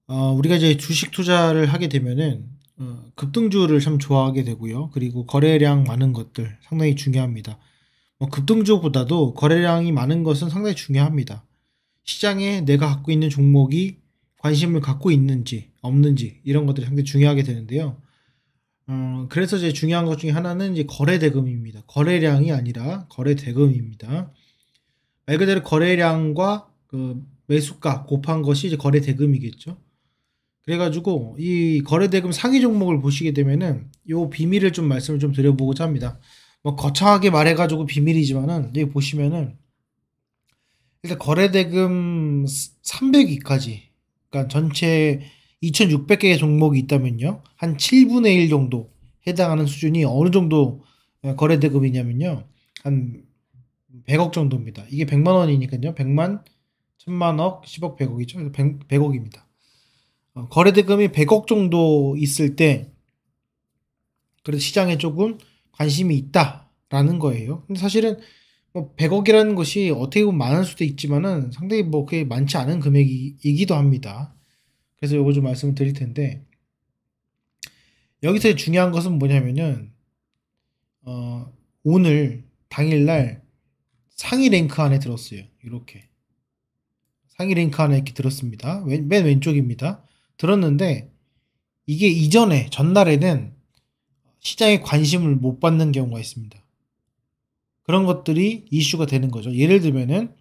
우리가 이제 주식 투자를 하게 되면은 급등주를 참 좋아하게 되고요. 그리고 거래량 많은 것들 상당히 중요합니다. 급등주보다도 거래량이 많은 것은 상당히 중요합니다. 시장에 내가 갖고 있는 종목이 관심을 갖고 있는지 없는지 이런 것들이 상당히 중요하게 되는데요. 그래서 이제 중요한 것 중에 하나는 이제 거래 대금입니다. 거래량이 아니라 거래 대금입니다. 말 그대로 거래량과 그 매수가 곱한 것이 이제 거래 대금이겠죠. 그래가지고 이 거래대금 상위 종목을 보시게 되면은 요 비밀을 좀 말씀을 좀 드려보고자 합니다. 뭐 거창하게 말해가지고 비밀이지만은 여기 보시면은 일단 거래대금 300위까지, 그러니까 전체 2,600개의 종목이 있다면요, 한 7분의 1 정도 해당하는 수준이 어느 정도 거래대금이냐면요, 한 100억 정도입니다. 이게 100만 원이니까요, 100만, 1000만억, 10억, 100억이죠. 그래서 100억입니다. 거래대금이 100억 정도 있을 때 그래도 시장에 조금 관심이 있다라는 거예요. 근데 사실은 뭐 100억이라는 것이 어떻게 보면 많을 수도 있지만은 상당히 뭐 그게 많지 않은 금액이기도 합니다. 그래서 요거 좀 말씀을 드릴 텐데, 여기서 중요한 것은 뭐냐면은 오늘 당일날 상위 랭크 안에 들었어요. 이렇게 상위 랭크 안에 이렇게 들었습니다. 맨 왼쪽입니다. 들었는데 이게 이전에 전날에는 시장에 관심을 못 받는 경우가 있습니다. 그런 것들이 이슈가 되는 거죠. 예를 들면은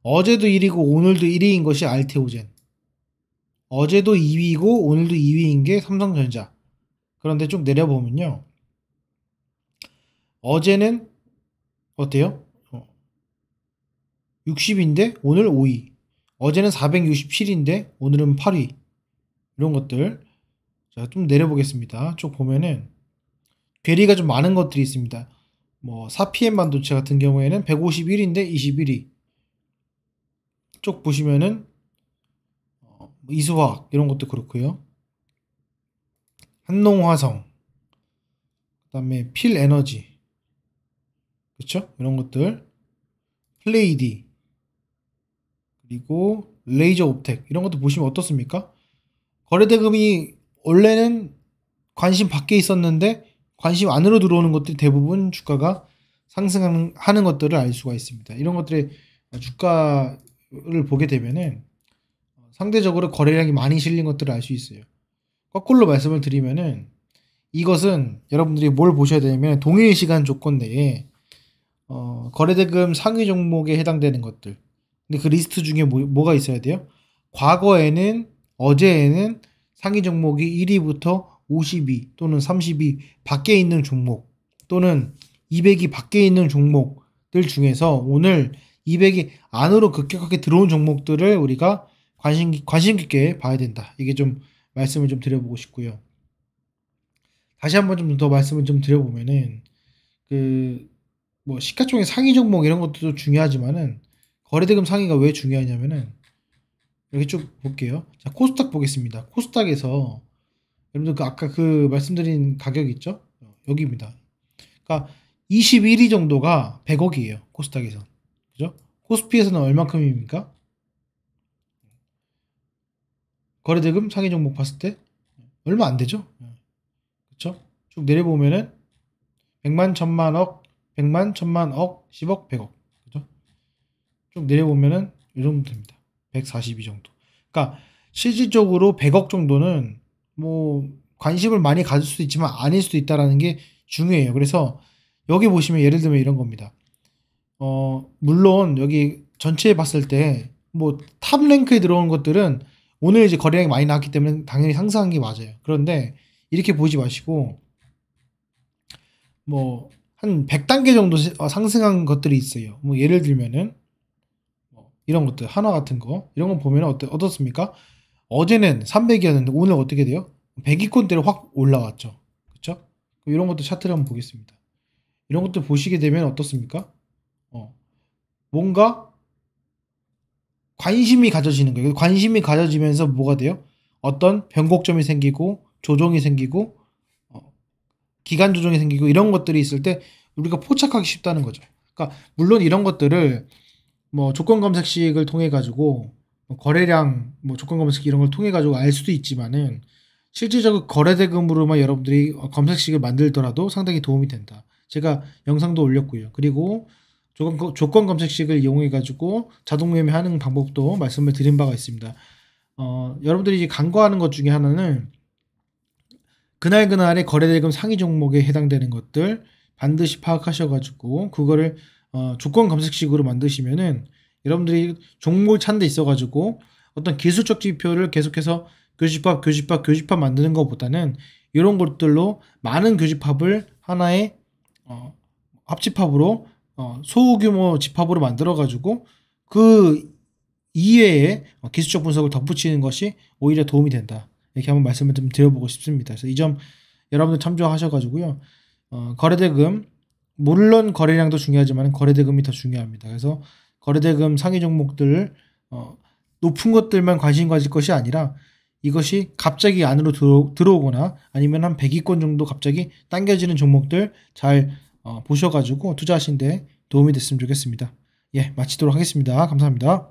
어제도 1위고 오늘도 1위인 것이 알테오젠, 어제도 2위고 오늘도 2위인 게 삼성전자. 그런데 쭉 내려보면요, 어제는 어때요? 60인데 오늘 5위, 어제는 467인데 오늘은 8위. 이런 것들. 자, 좀 내려보겠습니다. 쭉 보면은 괴리가 좀 많은 것들이 있습니다. 뭐 4PM 반도체 같은 경우에는 151인데 21위. 쭉 보시면은 이수화학 이런 것도 그렇고요. 한농화성, 그다음에 필에너지, 그렇죠? 이런 것들, 플레이디, 그리고 레이저 옵텍 이런 것도 보시면 어떻습니까? 거래대금이 원래는 관심 밖에 있었는데 관심 안으로 들어오는 것들이 대부분 주가가 상승하는 것들을 알 수가 있습니다. 이런 것들의 주가를 보게 되면은 상대적으로 거래량이 많이 실린 것들을 알 수 있어요. 거꾸로 말씀을 드리면은 이것은 여러분들이 뭘 보셔야 되냐면 동일 시간 조건 내에 거래대금 상위 종목에 해당되는 것들. 근데 그 리스트 중에 뭐가 있어야 돼요? 과거에는, 어제에는 상위 종목이 1위부터 50위 또는 30위 밖에 있는 종목, 또는 200위 밖에 있는 종목들 중에서 오늘 200위 안으로 급격하게 들어온 종목들을 우리가 관심 깊게 봐야 된다. 이게 좀 말씀을 좀 드려보고 싶고요. 다시 한번 좀 더 말씀을 좀 드려보면은 그 뭐 시가총액 상위 종목 이런 것도 중요하지만은 거래대금 상위가 왜 중요하냐면은 이렇게 쭉 볼게요. 자, 코스닥 보겠습니다. 코스닥에서 여러분들 그 아까 그 말씀드린 가격 있죠? 여기입니다. 그러니까 21위 정도가 100억이에요. 코스닥에서. 그죠? 코스피에서는 얼마큼입니까? 거래대금 상위 종목 봤을 때 얼마 안 되죠? 그렇죠? 쭉 내려보면은 100만, 1000만억, 100만, 1000만억, 10억, 100억. 그죠? 쭉 내려보면은 이 정도 됩니다. 142 정도. 그러니까 실질적으로 100억 정도는 뭐 관심을 많이 가질 수도 있지만 아닐 수도 있다라는 게 중요해요. 그래서 여기 보시면 예를 들면 이런 겁니다. 물론 여기 전체에 봤을 때 뭐 탑 랭크에 들어온 것들은 오늘 이제 거래량이 많이 나왔기 때문에 당연히 상승한 게 맞아요. 그런데 이렇게 보지 마시고 뭐 한 100단계 정도 상승한 것들이 있어요. 뭐 예를 들면은 뭐 이런 것들, 하나 같은 거 이런 거 보면 어떻습니까? 어제는 300이었는데 오늘 어떻게 돼요? 100위권대로 확 올라왔죠. 그렇죠? 이런 것도 차트를 한번 보겠습니다. 이런 것들 보시게 되면 어떻습니까? 뭔가 관심이 가져지는 거예요. 관심이 가져지면서 뭐가 돼요? 어떤 변곡점이 생기고 조정이 생기고 기간 조정이 생기고 이런 것들이 있을 때 우리가 포착하기 쉽다는 거죠. 그러니까 물론 이런 것들을 뭐 조건 검색식을 통해 가지고 뭐 거래량, 뭐 조건 검색 이런 걸 통해 가지고 알 수도 있지만은 실질적으로 거래대금으로만 여러분들이 검색식을 만들더라도 상당히 도움이 된다. 제가 영상도 올렸고요. 그리고 조건 검색식을 이용해 가지고 자동 매매하는 방법도 말씀을 드린 바가 있습니다. 여러분들이 이제 간과하는 것 중에 하나는 그날그날의 거래대금 상위 종목에 해당되는 것들 반드시 파악하셔가지고 그거를 조건 검색식으로 만드시면은 여러분들이 종목을 찾는 데 있어가지고 어떤 기술적 지표를 계속해서 교집합 만드는 것보다는 이런 것들로 많은 교집합을 하나의 합집합으로 소규모 집합으로 만들어가지고 그 이외에 기술적 분석을 덧붙이는 것이 오히려 도움이 된다. 이렇게 한번 말씀을 좀 드려보고 싶습니다. 그래서 이 점 여러분들 참조하셔가지고요. 거래대금, 물론 거래량도 중요하지만 거래대금이 더 중요합니다. 그래서 거래대금 상위 종목들 높은 것들만 관심 가질 것이 아니라 이것이 갑자기 안으로 들어오거나 아니면 한 100위권 정도 갑자기 당겨지는 종목들 잘 보셔가지고 투자하시는데 도움이 됐으면 좋겠습니다. 예, 마치도록 하겠습니다. 감사합니다.